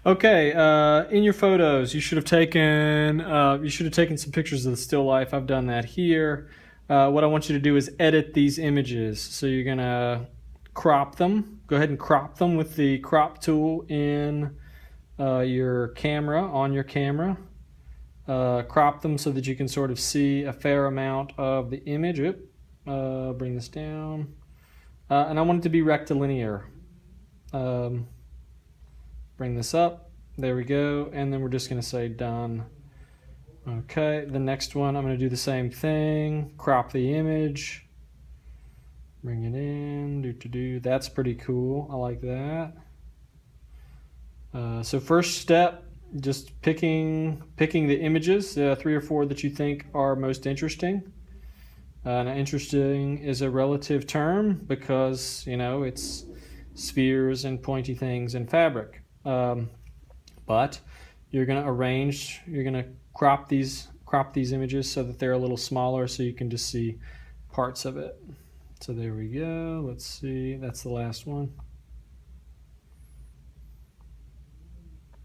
Okay, in your photos, you should have taken some pictures of the still life. I've done that here. What I want you to do is edit these images. So you're gonna crop them. Go ahead and crop them with the crop tool in your camera, on your camera. Crop them so that you can sort of see a fair amount of the image. Bring this down. And I want it to be rectilinear. Bring this up. There we go. And then we're just going to say done. Okay, the next one, I'm going to do the same thing. Crop the image. Bring it in. That's pretty cool. I like that. So first step, just picking the images, 3 or 4 that you think are most interesting. Now interesting is a relative term because, you know, it's spheres and pointy things in fabric. But you're going to crop these images so that they're a little smaller so you can just see parts of it. So there we go. Let's see. That's the last one.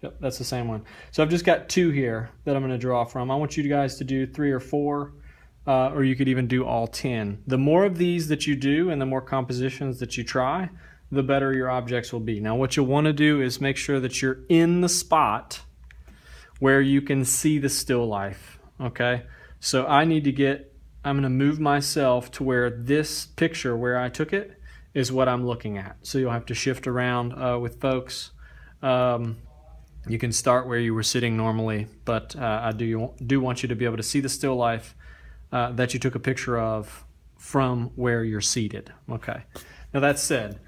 Yep, that's the same one. So I've just got 2 here that I'm going to draw from. I want you guys to do 3 or 4, or you could even do all 10. The more of these that you do and the more compositions that you try, the better your objects will be. Now what you'll want to do is make sure that you're in the spot where you can see the still life. Okay, so I'm going to move myself to where this picture where I took it is what I'm looking at. So you'll have to shift around with folks. You can start where you were sitting normally, but I do want you to be able to see the still life that you took a picture of from where you're seated. Okay, now that said,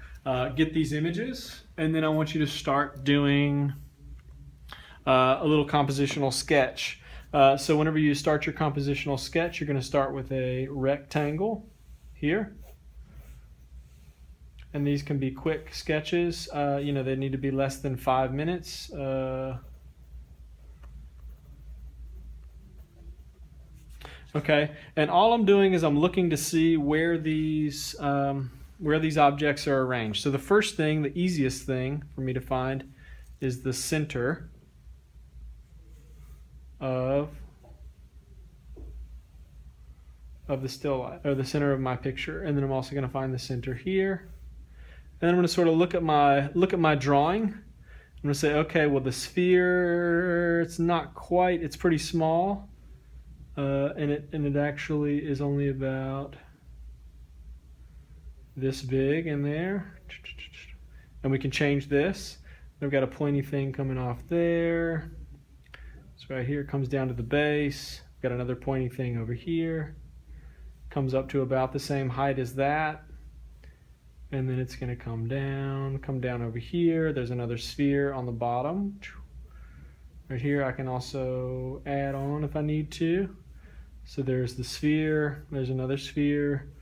get these images, and then I want you to start doing a little compositional sketch. So whenever you start your compositional sketch, you're going to start with a rectangle here. And these can be quick sketches. You know, they need to be less than 5 minutes. Okay, and all I'm doing is I'm looking to see where these objects are arranged. So the first thing, the easiest thing for me to find is the center of the still life, or the center of my picture. And then I'm also going to find the center here. And I'm going to sort of look at my drawing. I'm going to say, okay, well the sphere, it's not quite, it's pretty small, and it actually is only about this big in there. And we can change this. I've got a pointy thing coming off there. So right here comes down to the base. I've got another pointy thing over here. Comes up to about the same height as that. And then it's going to come down over here. There's another sphere on the bottom. Right here I can also add on if I need to. So there's the sphere, there's another sphere.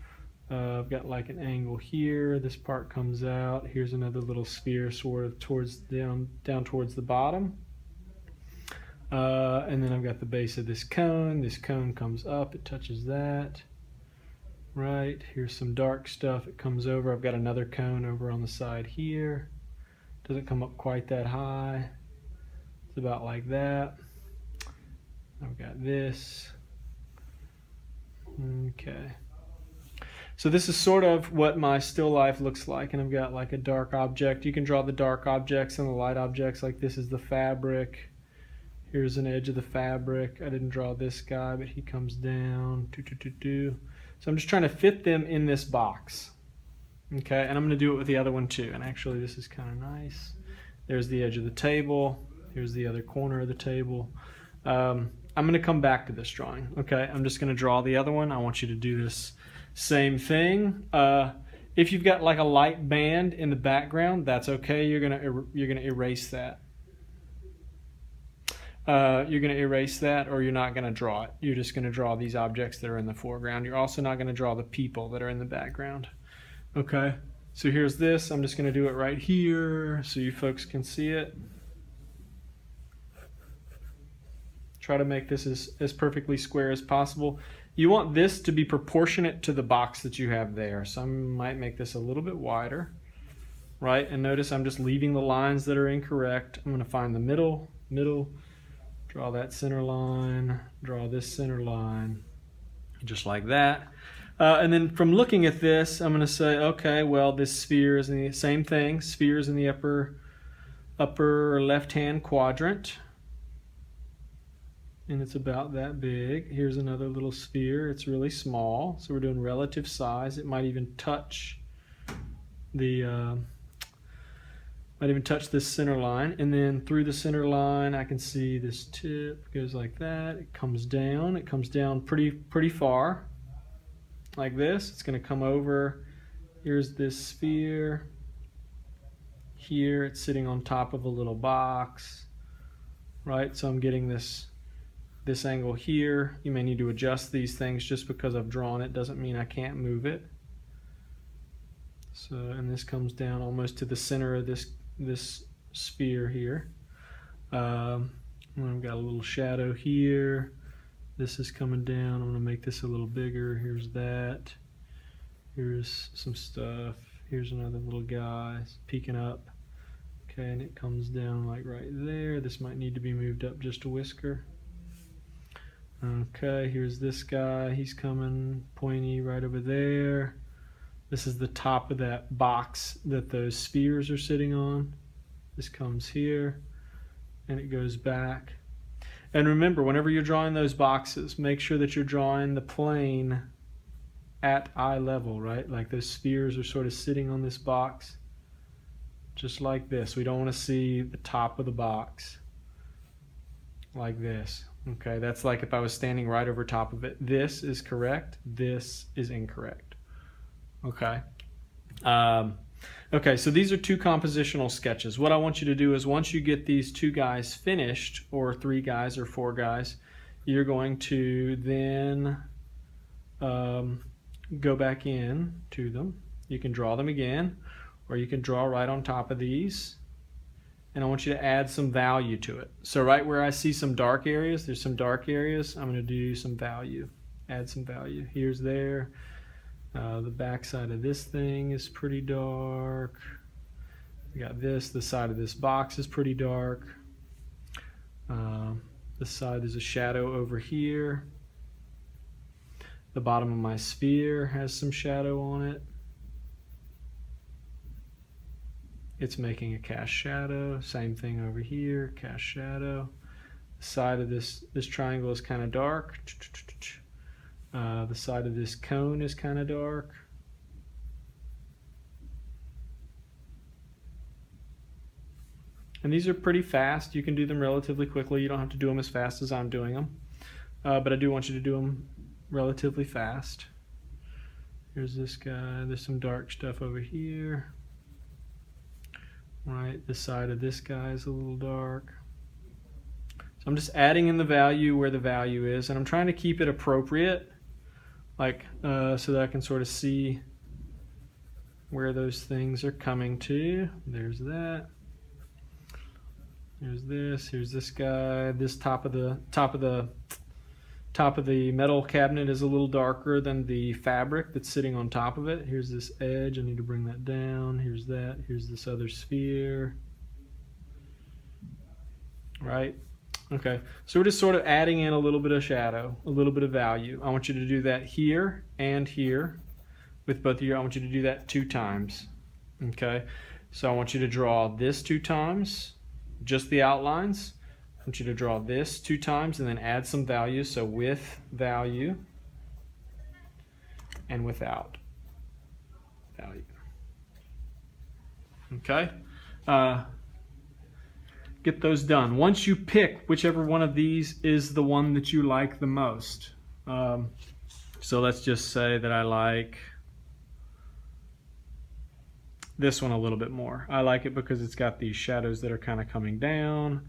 I've got like an angle here. This part comes out. Here's another little sphere sort of down towards the bottom. And then I've got the base of this cone. This cone comes up, it touches that. Right, here's some dark stuff, it comes over. I've got another cone over on the side here. Doesn't come up quite that high. It's about like that. I've got this. Okay. So this is sort of what my still life looks like, and I've got like a dark object. You can draw the dark objects and the light objects, like this is the fabric. Here's an edge of the fabric. I didn't draw this guy, but he comes down. So I'm just trying to fit them in this box. Okay, and I'm going to do it with the other one too. And actually this is kind of nice. There's the edge of the table. Here's the other corner of the table. I'm going to come back to this drawing. Okay, I'm just going to draw the other one. I want you to do this same thing. If you've got like a light band in the background, that's okay. You're gonna erase that. You're going to erase that, or you're not going to draw it. You're just going to draw these objects that are in the foreground. You're also not going to draw the people that are in the background. Okay, so here's this. I'm just going to do it right here so you folks can see it. Try to make this as perfectly square as possible. You want this to be proportionate to the box that you have there. So I might make this a little bit wider. right? And notice I'm just leaving the lines that are incorrect. I'm going to find the middle, draw that center line, draw this center line, just like that. And then from looking at this, I'm going to say, okay, well, this sphere is in the same thing. Sphere is in the upper left-hand quadrant, and it's about that big. Here's another little sphere. It's really small, so we're doing relative size. It might even touch the this center line, and then through the center line I can see this tip goes like that. It comes down. It comes down pretty far, like this. It's going to come over. Here's this sphere. Here it's sitting on top of a little box, right? So I'm getting this angle here. You may need to adjust these things. Just because I've drawn it doesn't mean I can't move it. So, and this comes down almost to the center of this sphere here. And I've got a little shadow here. This is coming down. I'm going to make this a little bigger. Here's that. Here's some stuff. Here's another little guy peeking up. Okay, and it comes down like right there. This might need to be moved up just a whisker. Okay, here's this guy. He's coming pointy right over there. This is the top of that box that those spheres are sitting on. This comes here and it goes back. And remember, whenever you're drawing those boxes, make sure that you're drawing the plane at eye level, right? Like those spheres are sort of sitting on this box, just like this. We don't want to see the top of the box like this. Okay, that's like if I was standing right over top of it. This is correct. This is incorrect. Okay. Okay, so these are two compositional sketches. What I want you to do is once you get these two guys finished, or three guys or four guys, you're going to then go back in to them. You can draw them again, or you can draw right on top of these. And I want you to add some value to it. So right where I see some dark areas, there's some dark areas, I'm going to do some value, add some value. Here's there. The back side of this thing is pretty dark. We got this, the side of this box is pretty dark. This side is a shadow over here. The bottom of my sphere has some shadow on it. It's making a cast shadow. Same thing over here, cast shadow. The side of this triangle is kind of dark. The side of this cone is kind of dark. And these are pretty fast. You can do them relatively quickly. You don't have to do them as fast as I'm doing them. But I do want you to do them relatively fast. Here's this guy. There's some dark stuff over here. Right, the side of this guy is a little dark. So I'm just adding in the value where the value is, and I'm trying to keep it appropriate, like so that I can sort of see where those things are coming to. There's that. Here's this. Here's this guy. This top of the metal cabinet is a little darker than the fabric that's sitting on top of it. Here's this edge. I need to bring that down. Here's that. Here's this other sphere. Right? Okay. So we're just sort of adding in a little bit of shadow, a little bit of value. I want you to do that here and here with both of you. I want you to do that 2 times. Okay? So I want you to draw this 2 times, just the outlines. I want you to draw this 2 times and then add some value. So with value and without value. Okay? Get those done. Once you pick whichever one of these is the one that you like the most. So let's just say that I like this one a little bit more. I like it because it's got these shadows that are kind of coming down.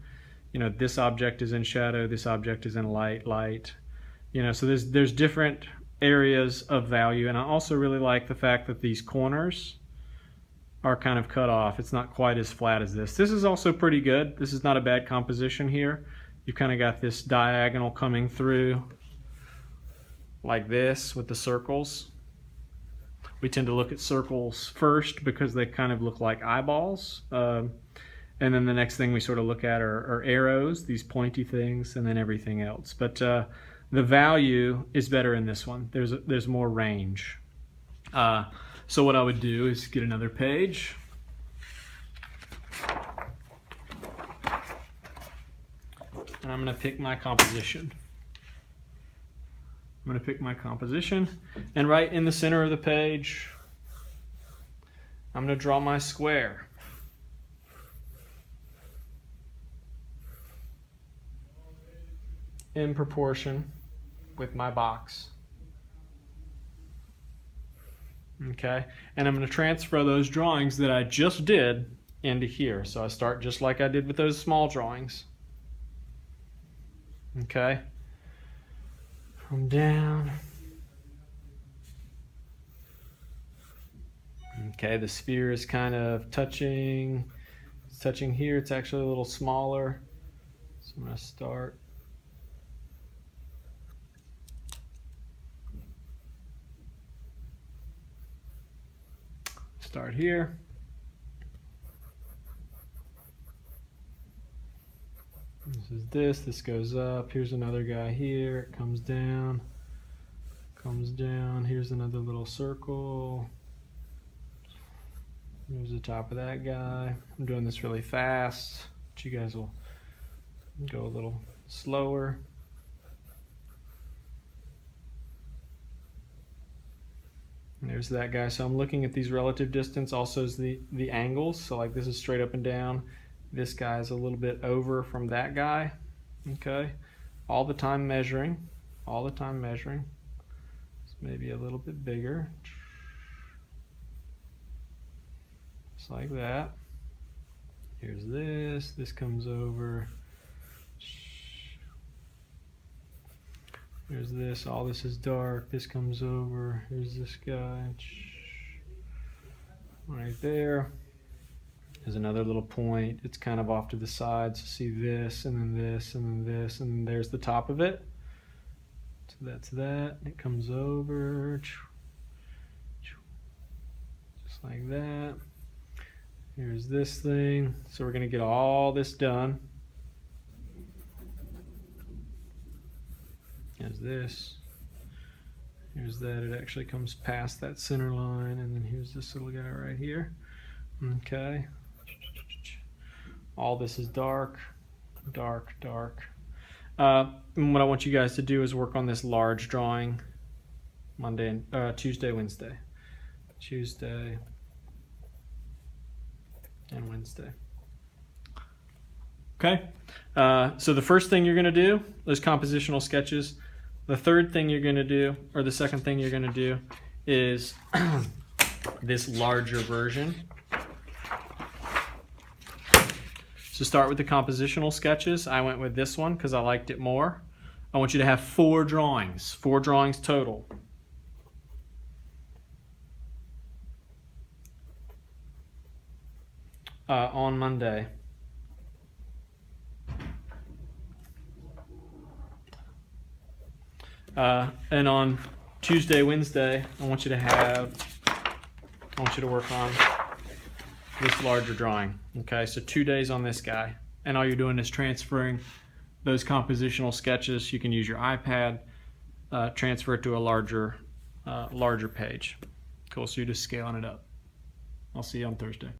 You know, this object is in shadow, this object is in light. You know, so there's different areas of value, and I also really like the fact that these corners are kind of cut off. It's not quite as flat as this. This is also pretty good. This is not a bad composition here. You've kind of got this diagonal coming through like this with the circles. we tend to look at circles first because they kind of look like eyeballs. And then the next thing we sort of look at are arrows, these pointy things, and then everything else. But the value is better in this one. There's more range. So what I would do is get another page. And I'm going to pick my composition. I'm going to pick my composition, and right in the center of the page, I'm going to draw my square. In proportion with my box. Okay, and I'm going to transfer those drawings that I just did into here. So I start just like I did with those small drawings. Okay, come down. Okay, the sphere is kind of touching. It's touching here. It's actually a little smaller. So I'm going to start. Start here. This goes up. Here's another guy here. It comes down. Here's another little circle. Here's the top of that guy. I'm doing this really fast, but you guys will go a little slower. And there's that guy. So I'm looking at these relative distance, also is the angles. So like this is straight up and down. This guy is a little bit over from that guy. Okay. All the time measuring. It's maybe a little bit bigger. Just like that. Here's this. This comes over. Here's this. All this is dark. This comes over. Here's this guy. Right there. There's another little point. It's kind of off to the side. So see this, and then this, and then this, and then there's the top of it. So that's that. It comes over. Just like that. Here's this thing. So we're going to get all this done. Here's this. Here's that. It actually comes past that center line, and then here's this little guy right here. Okay. All this is dark, dark, dark. And what I want you guys to do is work on this large drawing Tuesday, Wednesday. Tuesday and Wednesday. Okay. So the first thing you're going to do is compositional sketches. The third thing you're going to do, or the second thing you're going to do, is this larger version. So start with the compositional sketches. I went with this one because I liked it more. I want you to have 4 drawings total. On Monday. And on Tuesday, Wednesday, I want you to work on this larger drawing. Okay, so 2 days on this guy. And all you're doing is transferring those compositional sketches. You can use your iPad, transfer it to a larger page. Cool, so you're just scaling it up. I'll see you on Thursday.